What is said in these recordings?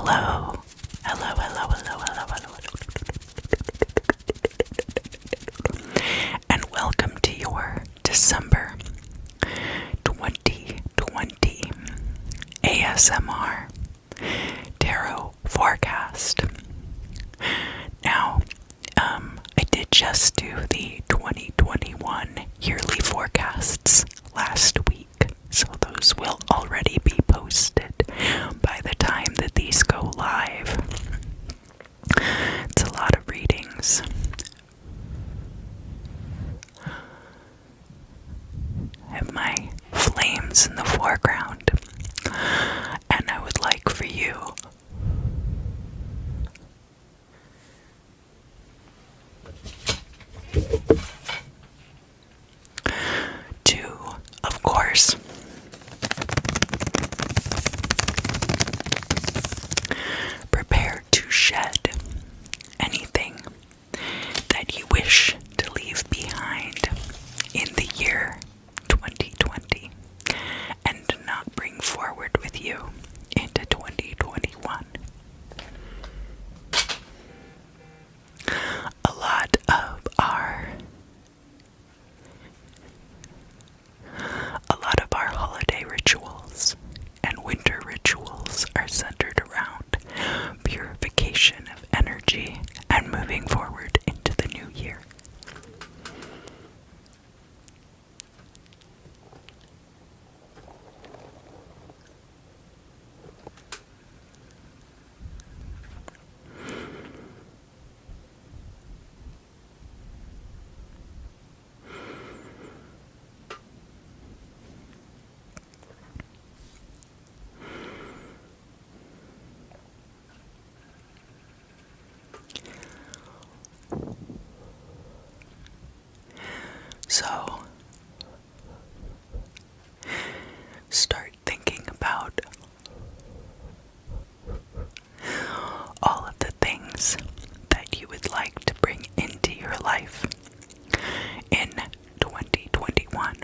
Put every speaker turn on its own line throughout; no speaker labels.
Hello. Hello, hello, hello, hello, hello, hello. And welcome to your December 2020 ASMR Tarot Forecast. Now, I did just do the 2021 yearly forecasts last week, so those will already be posted by the time that these go live. It's a lot of readings. I have my flames in the foreground, and I would like for you to, of course, prepare to shed anything that you wish to leave behind in the year 2020 and not bring forward with you into 2021. A lot of our holiday rituals and winter rituals are centered around purification of energy and moving forward into the new year. So, start thinking about all of the things that you would like to bring into your life in 2021.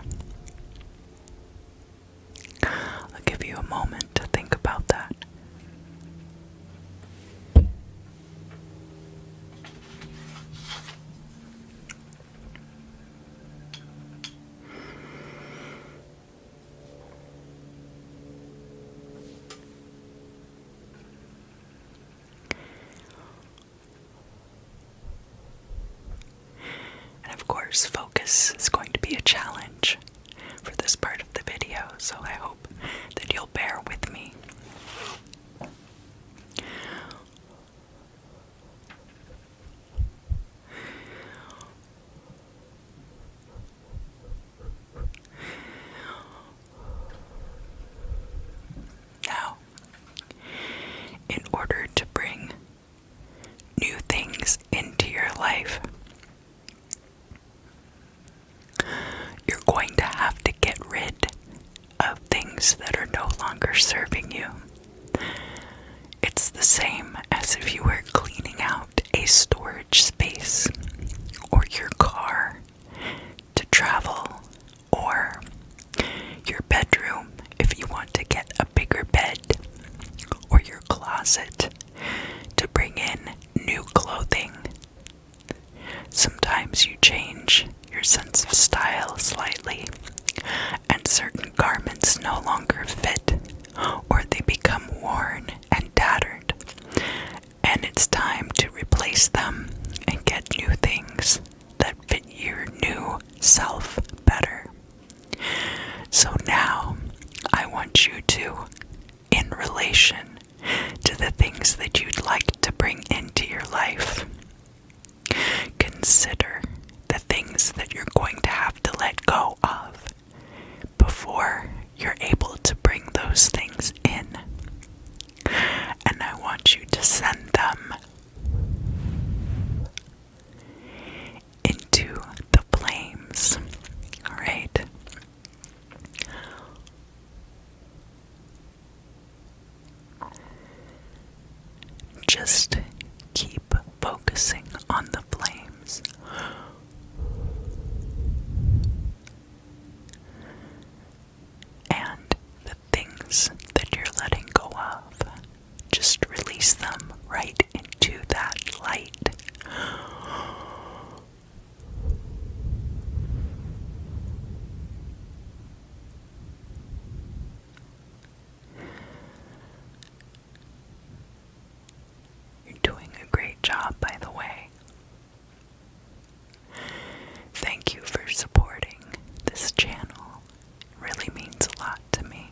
I'll give you a moment to think about that. Of course, focus is going to be a challenge for this part of the video, so I hope that you'll bear with me. Now, in order to bring new things into your life, you're going to have to get rid of things that are no longer serving you. It's the same as if you were cleaning out a storage space, or your car to travel, or your bedroom if you want to get a bigger bed, or your closet to bring in new clothing. Sometimes you change your sense of style slightly, and certain garments no longer fit, or they become worn and tattered, and it's time to replace them and get new things that fit your new self better. So now, I want you to, in relation to the things that you'd like to bring into your life, consider the things that you're going to have to let go of before you're able to bring those things in. And I want you to send them into the flames. Alright? Just keep focusing on the flames. And the things that you're letting go of, just release right into that light. You're doing a great job, by the way. Thank you for supporting this channel. It really means a lot to me.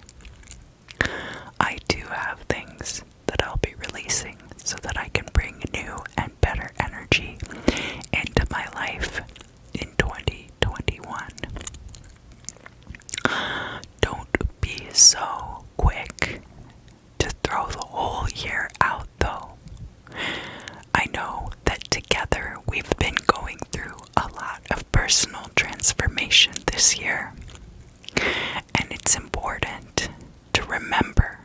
I do have things that I'll be releasing so that I can bring new and better energy into my life in 2021. Don't be so quick to throw the whole year out, though. I know that together we've been going through a lot of personal transformation this year, and it's important to remember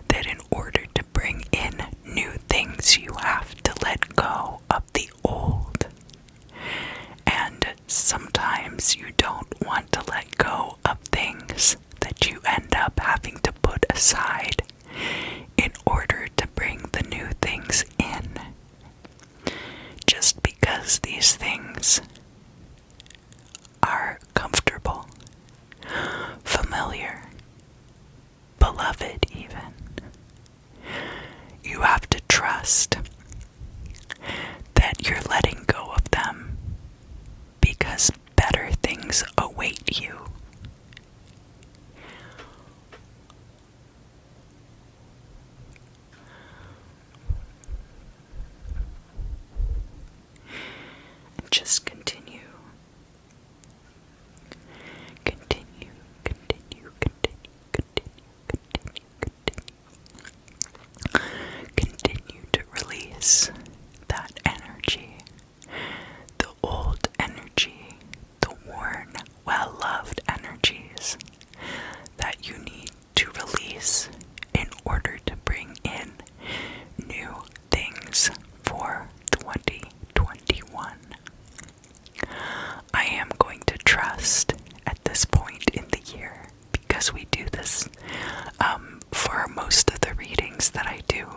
that in order to bring in new things, you have to let go of the old. And sometimes you don't want to let go of things that you end up having to put aside in order to bring the new things in. Just because these things are comfortable, familiar, beloved even, you have to trust that you're letting go of them because better things await you. And just continue. Continue, continue, continue, continue, continue, continue. Continue to release that energy, the old energy, the worn, well-loved energies that you need to release in order to bring in new things for 2021. I am going to trust at this point in the year, because we do this for most of the readings that I do.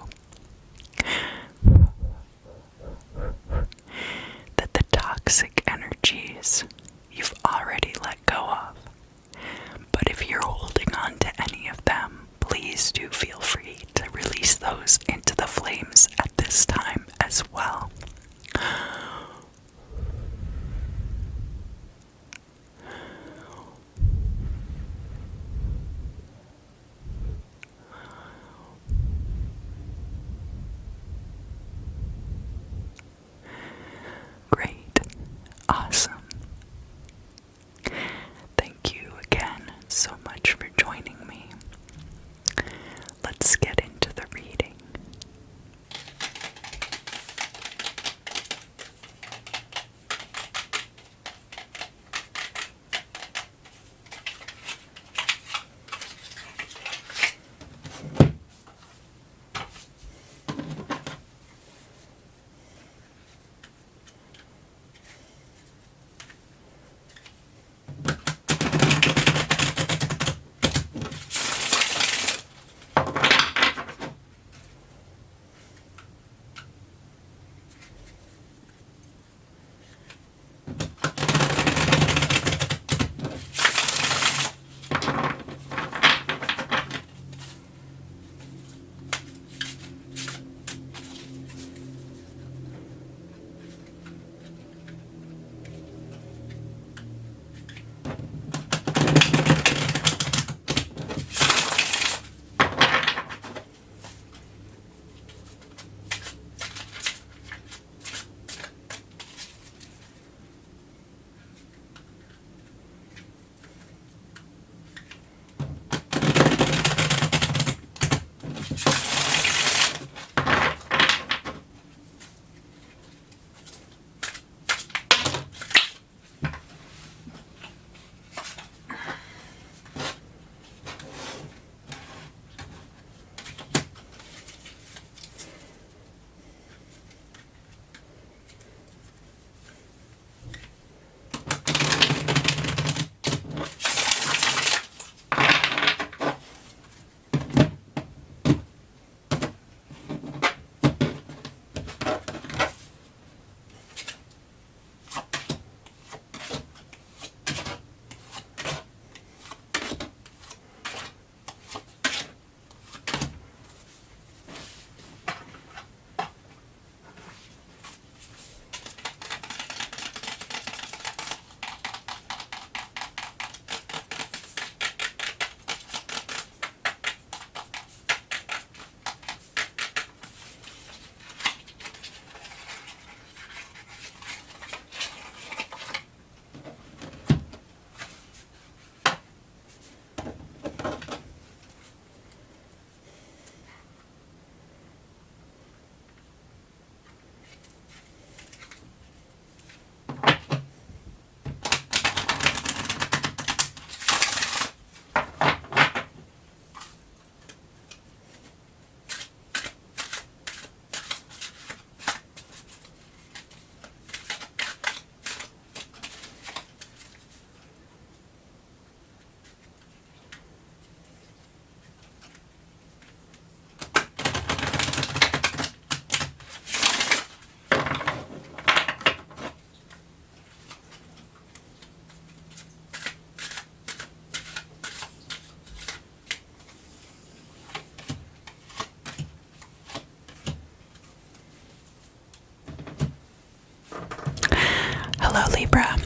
Hello Libra,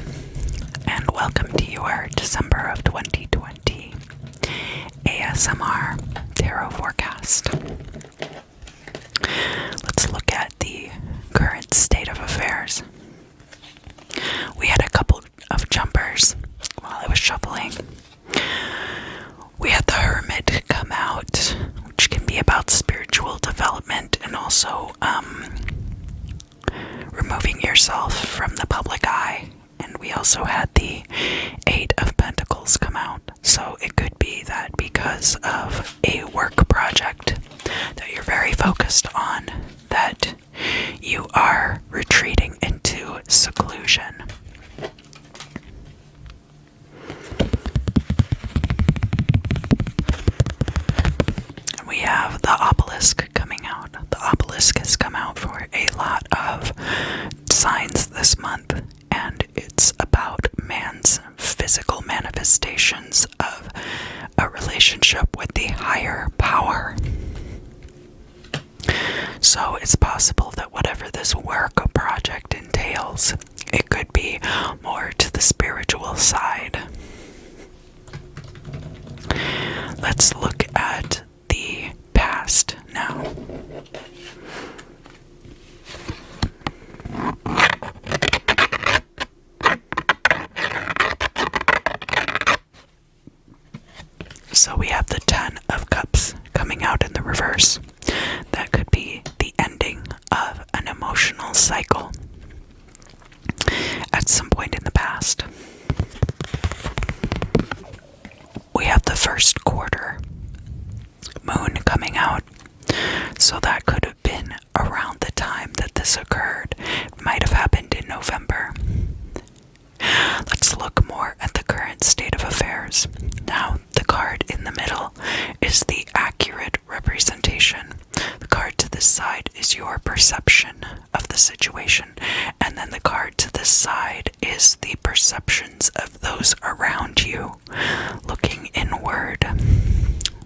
and welcome to your December of 2020 ASMR Tarot Forecast. Let's look at the current state of affairs. We had a couple of jumpers while I was shuffling. We had the Hermit come out, which can be about spiritual development and also removing yourself from the public eye. And we also had the Eight of Pentacles come out. So it could be that because of a work project that you're very focused on, that you are retreating into seclusion. And we have the obelisk coming out. The obelisk has come out for a lot of signs this month, and it's about man's physical manifestations of a relationship with the higher power. So it's possible that whatever this work project entails, it could be more to the spiritual side. Let's look at the past now. So we have the Ten of Cups coming out in the reverse. That could be the ending of an emotional cycle at some point in the past. We have the first quarter moon coming out. So that could have been around the time that this occurred. It might have happened in November. Let's look more at the current state of affairs. Now, the card in the middle is the accurate representation. The card to this side is your perception of the situation. And then the card to this side is the perceptions of those around you looking inward.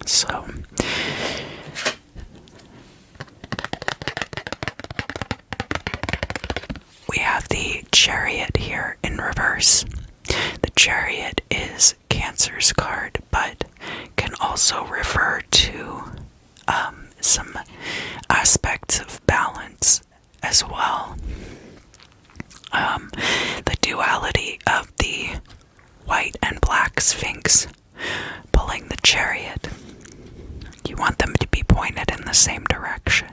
So, we have the Chariot here in reverse. The Chariot is Cancer's card, but can also refer to some aspects of balance as well. The duality of the white and black Sphinx pulling the Chariot. You want them to be pointed in the same direction.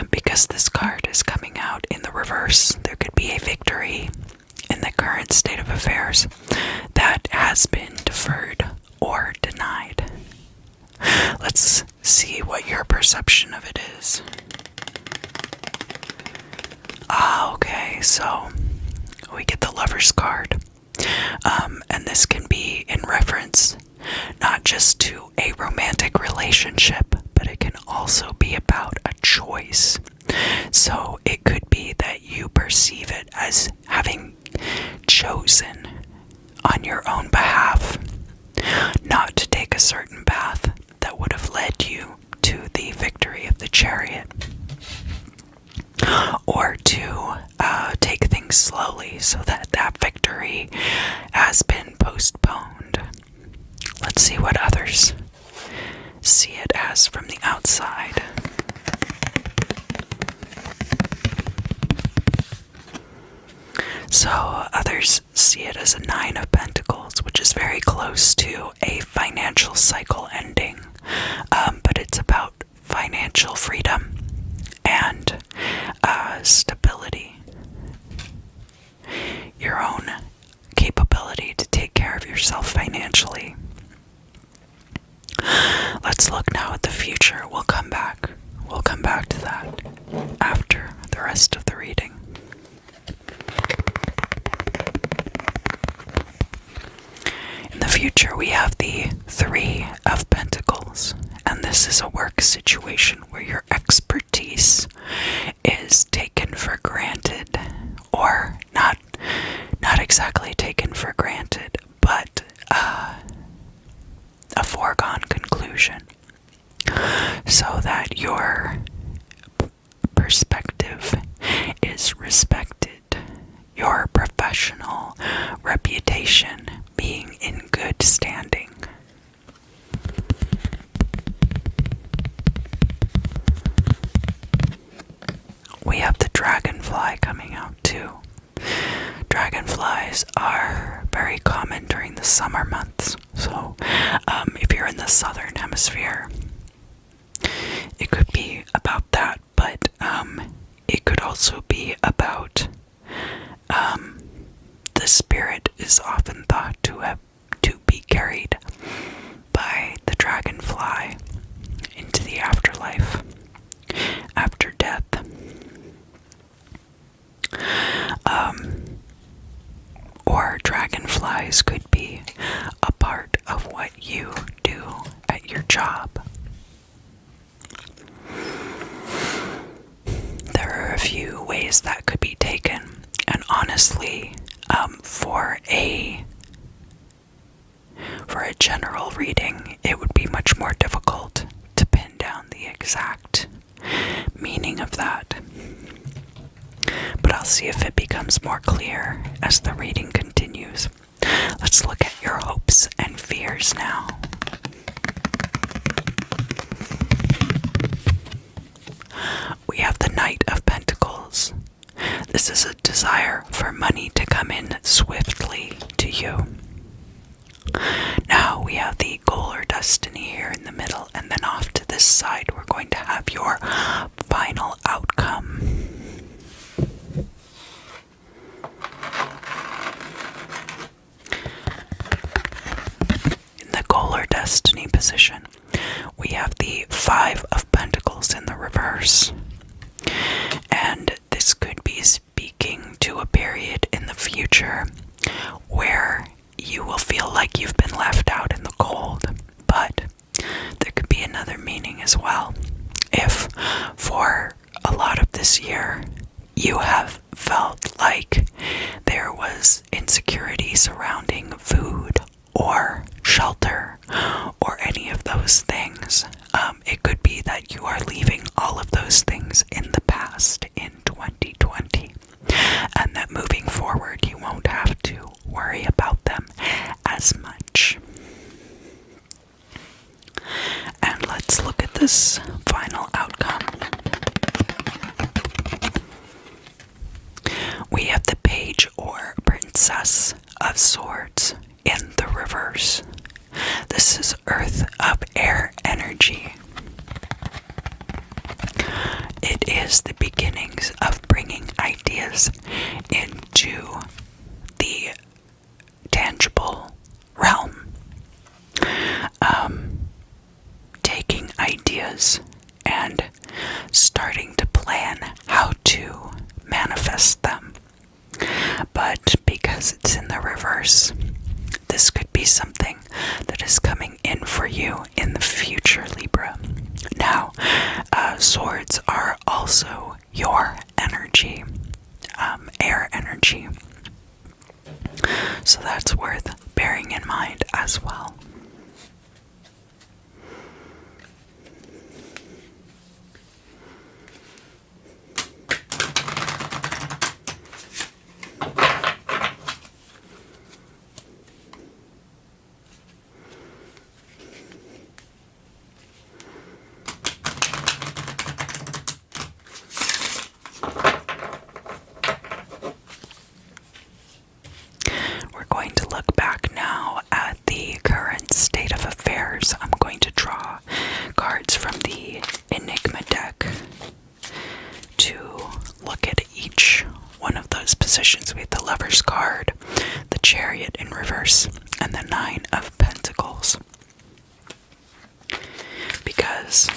Because this card is coming out in the reverse, there could be a victory in the current state of affairs that has been deferred or denied. Let's see what your perception of it is. Okay, so we get the Lover's card. And this can be in reference not just to a romantic relationship, but it can also be about a choice. So it could be that you perceive it as having chosen on your own behalf not to take a certain path that would have led you to the victory of the Chariot, or to take things slowly so that that victory has been postponed. Let's see what others see it as from the outside. So others see it as a Nine of Pentacles, which is very close to a financial cycle ending, but it's about financial freedom and stability. Your own capability to take care of yourself financially. Let's look now at the future. We'll come back to that after the rest of the reading. In the future, we have the Three of Pentacles, and this is a work situation where your expertise is taken for granted, or not exactly taken for granted, but a foregone conclusion, so that your we have the dragonfly coming out too. Dragonflies are very common during the summer months, so if you're in the southern hemisphere, it could be about that, but it could also be about the spirit is often thought to be carried by the dragonfly into the afterlife, after death. Or dragonflies could be a part of what you do at your job. There are a few ways that could be taken, and honestly, for a general reading, it would be much more difficult to pin down the exact meaning of that. But I'll see if it becomes more clear as the reading continues. Let's look at your hopes and fears now. We have the Knight of Pentacles. This is a desire for money to come in swiftly to you. Now we have the goal or destiny here in the middle, and then off to this side we're going to have your final outcome. In the goal or destiny position, we have the Five of Pentacles in the reverse. And this could be speaking to a period in the future where you will feel like you've been left out in the cold, but there could be another meaning as well. If for a lot of this year you have felt like there was insecurity surrounding food or shelter or any of those things, it could be that you are leaving all of those things in the past in 2020, and that moving forward you won't have to worry about them as much. And let's look at this final outcome. We have the Page or Princess of Swords in the reverse. This is Earth of Air energy. It is the beginnings of bringing ideas into the tangible realm. Taking ideas and starting to plan how to manifest them. But because it's in the reverse, this could be something that is coming in for you in the future, Libra. Now, swords are also your energy, air energy. So that's worth bearing in mind as well. Going to look back now at the current state of affairs. I'm going to draw cards from the Enigma deck to look at each one of those positions. We have the Lover's card, the Chariot in reverse, and the Nine of Pentacles. Because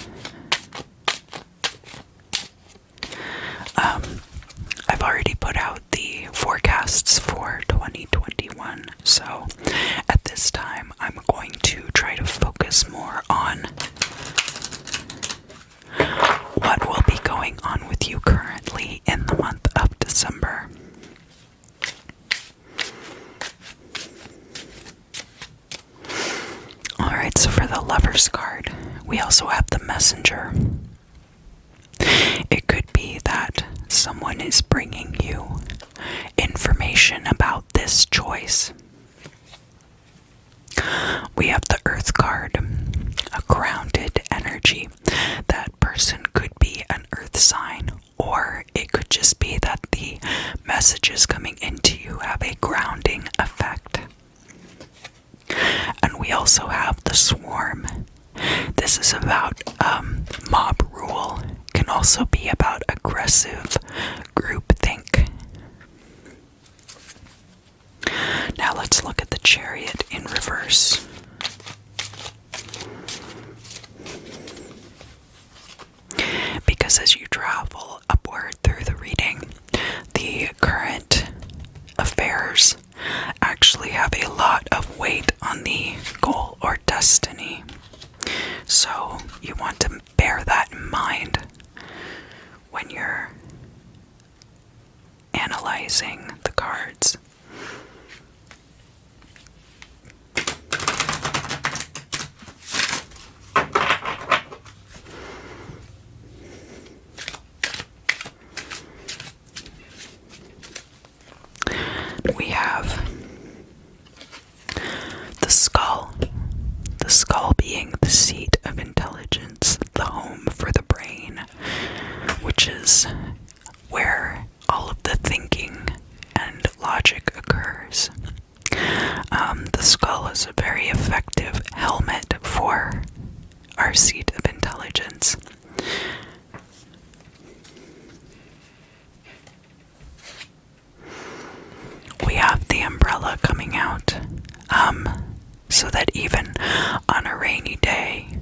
I've already put out the forecasts for 2021, so at this time I'm going to try to focus more on what will be going on with you currently in the month of December. Alright, so for the Lover's card, we also have the Messenger. It could be that someone is bringing you information about this choice. We have the Earth card, a grounded energy. That person could be an earth sign, or it just be that the messages coming into you have a grounding effect. And we also have the swarm. This is about mob rule. Can also be about aggressive groupthink. Now let's look at the Chariot in reverse. Because as you travel upward through the reading, the current affairs actually have a lot of weight on the goal or destiny. So you want to bear that in mind when you're analyzing the cards. We have the skull being the seat of intelligence, the home for the brain, which is where all of the thinking and logic occurs. The skull is a very effective helmet for our seat of intelligence. We have the umbrella coming out, so that even on a rainy day,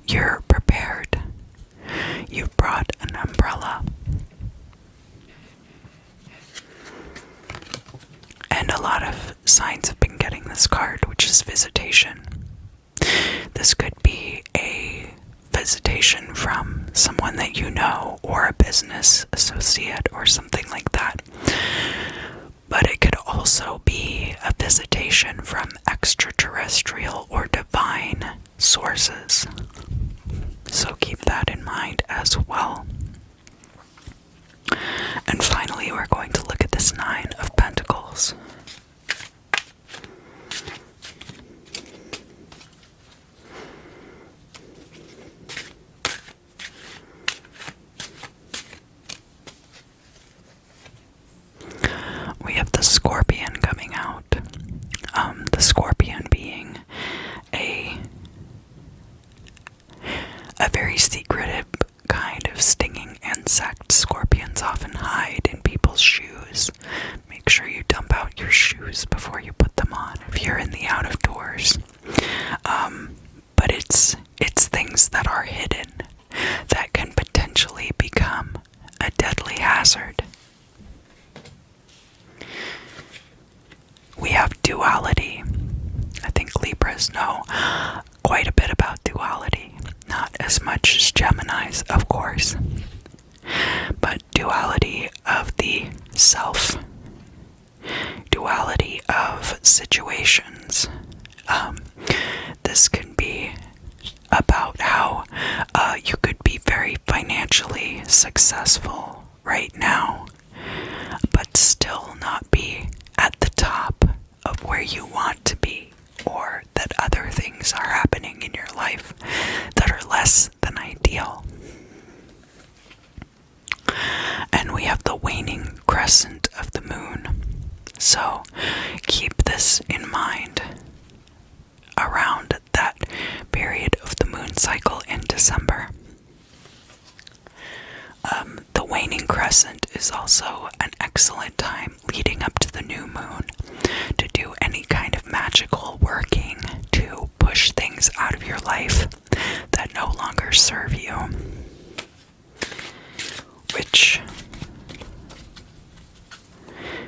you're prepared. You've brought an umbrella. And a lot of signs have been getting this card, which is visitation. This could be a visitation from someone that you know, or a business associate, or something like that. But it could also be a visitation from extraterrestrial or divine sources. So keep that in mind as well. And finally, we're going to look at this Nine of Pentacles. We have the Scorpion coming out. The Scorpion being a very secretive kind of stinging insect. Scorpions often hide in people's shoes. Make sure you dump out your shoes before you put them on if you're in the out of doors. But it's things that are hidden that can potentially become a deadly hazard. We have duality. I think Libras know quite a bit about duality. Not as much as Geminis, of course. But duality of the self. Duality of situations. This can be about how you could be very financially successful right now, but still not be at the top of where you want to be, or that other things are happening in your life that are less than ideal. And we have the waning crescent of the moon. So keep this in mind around that period of the moon cycle in December. The waning crescent is also an excellent time leading up to the new moon to do any kind of magical working to push things out of your life that no longer serve you, which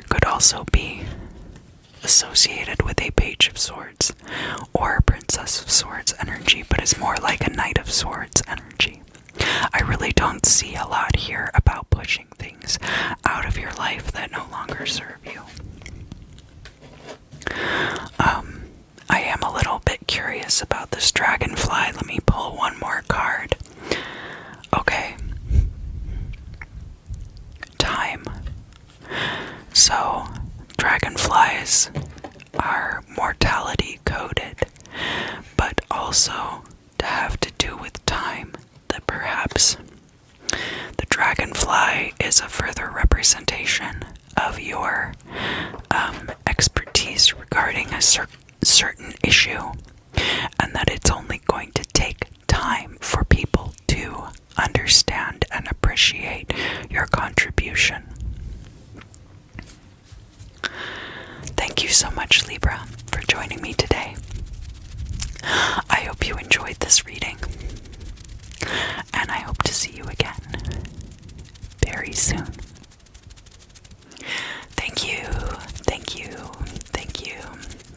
could also be associated with a Page of Swords or a Princess of Swords energy, but is more like a Knight of Swords energy. I really don't see a lot here about pushing things out of your life that no longer serve you. I am a little bit curious about this dragonfly. Let me pull one more card. Okay. Time. So, dragonflies are mortality coded, but also to have to do with time, that perhaps the dragonfly fly is a further representation of your expertise regarding a certain issue, and that it's only going to take time for people to understand and appreciate your contribution. Thank you so much, Libra, for joining me today. I hope you enjoyed this reading, and I hope to see you again very soon. Thank you, thank you, thank you,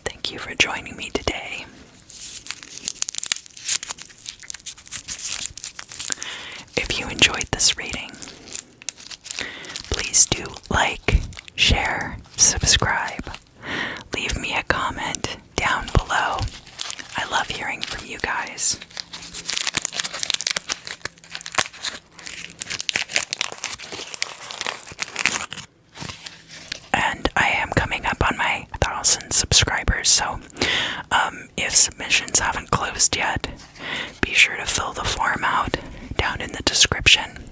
thank you for joining me today. If you enjoyed this reading, please do like, share, subscribe, leave me a comment down below. I love hearing from you guys. And I am coming up on my 1,000 subscribers, so if submissions haven't closed yet, be sure to fill the form out down in the description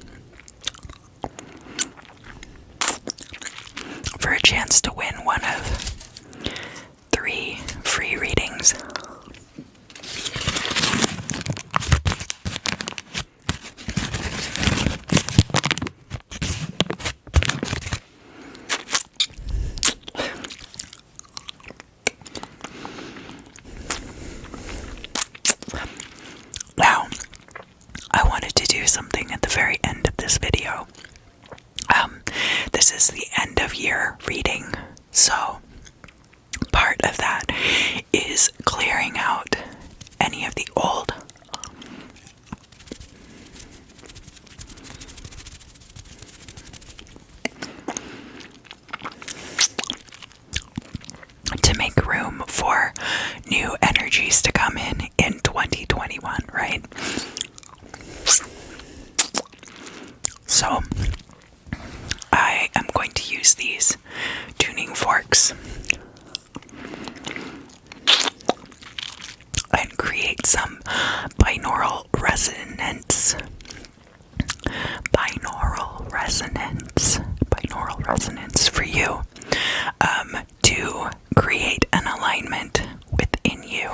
for a chance to win one of 3 free readings. Now, I wanted to do something at the very end of this video. This is the end of year reading, so part of that is clearing out any of the old to make room for new energies to come in 2021, right? So I am going to use these tuning forks and create some binaural resonance. Binaural resonance for you to create an alignment within you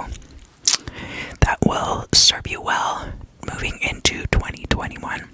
that will serve you well moving into 2021.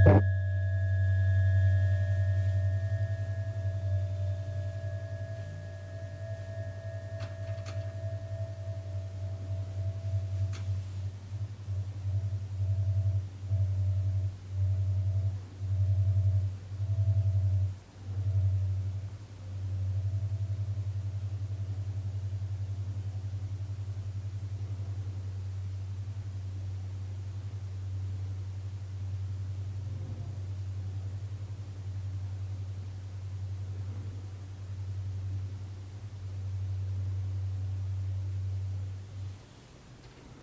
you.